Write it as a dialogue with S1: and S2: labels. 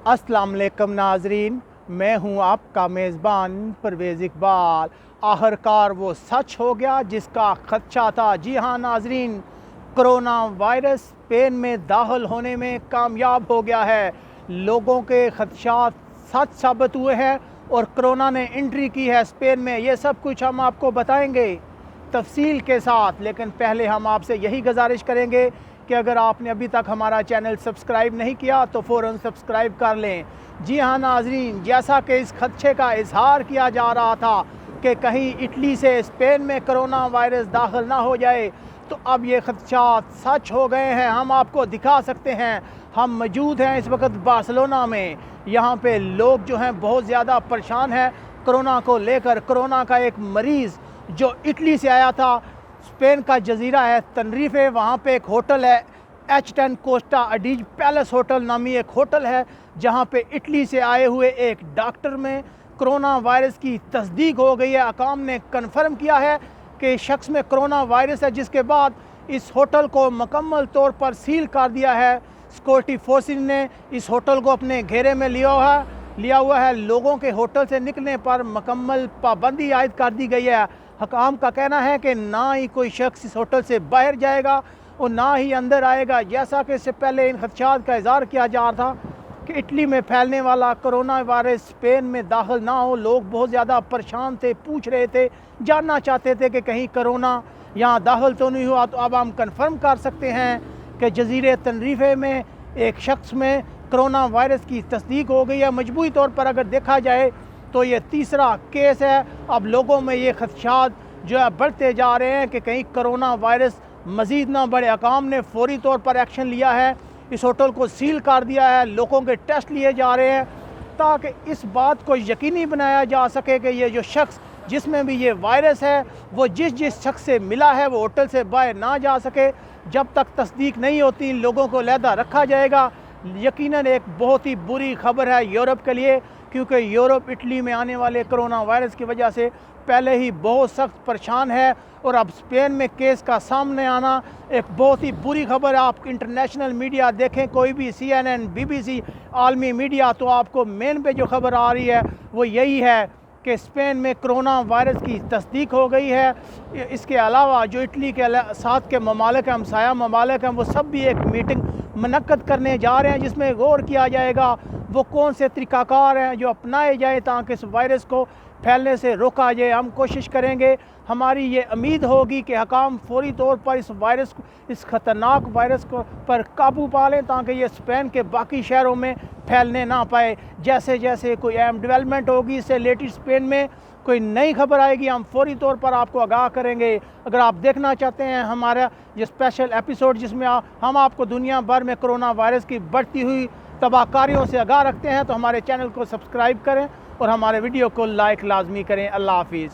S1: अस्सलाम वालेकुम नाजरीन, मैं हूं आपका मेज़बान परवेज़ इकबाल। आखिरकार वो सच हो गया जिसका खदशा था। जी हाँ नाजरीन, कोरोना वायरस स्पेन में दाखिल होने में कामयाब हो गया है। लोगों के खदशात सच साबित हुए हैं और कोरोना ने एंट्री की है स्पेन में। ये सब कुछ हम आपको बताएंगे तफसील के साथ, लेकिन पहले हम आपसे यही गुजारिश करेंगे कि अगर आपने अभी तक हमारा चैनल सब्सक्राइब नहीं किया तो फ़ौरन सब्सक्राइब कर लें। जी हाँ नाजरीन, जैसा कि इस खदशे का इजहार किया जा रहा था कि कहीं इटली से स्पेन में कोरोना वायरस दाखिल ना हो जाए, तो अब ये खदशात सच हो गए हैं। हम आपको दिखा सकते हैं, हम मौजूद हैं इस वक्त बार्सिलोना में। यहाँ पे लोग जो हैं बहुत ज़्यादा परेशान हैं कोरोना को लेकर। कोरोना का एक मरीज़ जो इटली से आया था, स्पेन का जजीरा है तनरीफ़े, वहाँ पे एक होटल है H10 कोस्टा अडीज पैलेस होटल नामी एक होटल है, जहाँ पे इटली से आए हुए एक डॉक्टर में कोरोना वायरस की तस्दीक हो गई है। अकाम ने कन्फर्म किया है कि शख्स में कोरोना वायरस है, जिसके बाद इस होटल को मुकम्मल तौर पर सील कर दिया है। सिक्योरिटी फोर्सेस ने इस होटल को अपने घेरे में लिया हुआ है। लोगों के होटल से निकलने पर मुकम्मल पाबंदी आयद कर दी गई है। हकाम का कहना है कि ना ही कोई शख्स इस होटल से बाहर जाएगा और ना ही अंदर आएगा। जैसा कि इससे पहले इन खदशात का इज़हार किया जा रहा था कि इटली में फैलने वाला कोरोना वायरस स्पेन में दाखिल ना हो, लोग बहुत ज़्यादा परेशान थे, पूछ रहे थे, जानना चाहते थे कि कहीं कोरोना यहाँ दाखिल तो नहीं हुआ। तो अब हम कन्फर्म कर सकते हैं कि जजीरे तनरीफ़े में एक शख्स में कोरोना वायरस की तस्दीक हो गई है। मजबूरी तौर पर अगर देखा जाए तो ये तीसरा केस है। अब लोगों में ये खदशात जो है बढ़ते जा रहे हैं कि कहीं कोरोना वायरस मज़ीद ना बढ़े। अकाम ने फौरी तौर पर एक्शन लिया है, इस होटल को सील कर दिया है, लोगों के टेस्ट लिए जा रहे हैं ताकि इस बात को यकीनी बनाया जा सके कि ये जो शख्स जिसमें भी ये वायरस है वो जिस शख्स से मिला है वो होटल से बाहर ना जा सके। जब तक तस्दीक नहीं होती इन लोगों को अलहदा रखा जाएगा। यकीनन एक बहुत ही बुरी खबर है यूरोप के लिए, क्योंकि यूरोप इटली में आने वाले कोरोना वायरस की वजह से पहले ही बहुत सख्त परेशान है और अब स्पेन में केस का सामने आना एक बहुत ही बुरी खबर है। आप इंटरनेशनल मीडिया देखें, कोई भी CNN, BBC, आलमी मीडिया, तो आपको मेन पे जो खबर आ रही है वो यही है कि स्पेन में कोरोना वायरस की तस्दीक हो गई है। इसके अलावा जो इटली के साथ के ममालिक हैं, हमसाया ममालिक हैं, वो सब भी एक मीटिंग मुनक्कद करने जा रहे हैं जिसमें गौर किया जाएगा वो कौन से तरीक़ाकार हैं जो अपनाए जाए ताकि इस वायरस को फैलने से रोका जाए। हम कोशिश करेंगे, हमारी ये उम्मीद होगी कि हकाम फौरी तौर पर इस ख़तरनाक वायरस को पर काबू पा लें ताकि ये स्पेन के बाकी शहरों में फैलने ना पाए। जैसे जैसे कोई अहम डेवलपमेंट होगी, इससे रिलेटेड स्पेन में कोई नई खबर आएगी, हम फौरी तौर पर आपको आगाह करेंगे। अगर आप देखना चाहते हैं हमारा ये स्पेशल एपिसोड जिसमें हम आपको दुनिया भर में कोरोना वायरस की बढ़ती हुई तबाहकारियों से आगाह रखते हैं, तो हमारे चैनल को सब्सक्राइब करें और हमारे वीडियो को लाइक लाजमी करें। अल्लाह हाफिज़।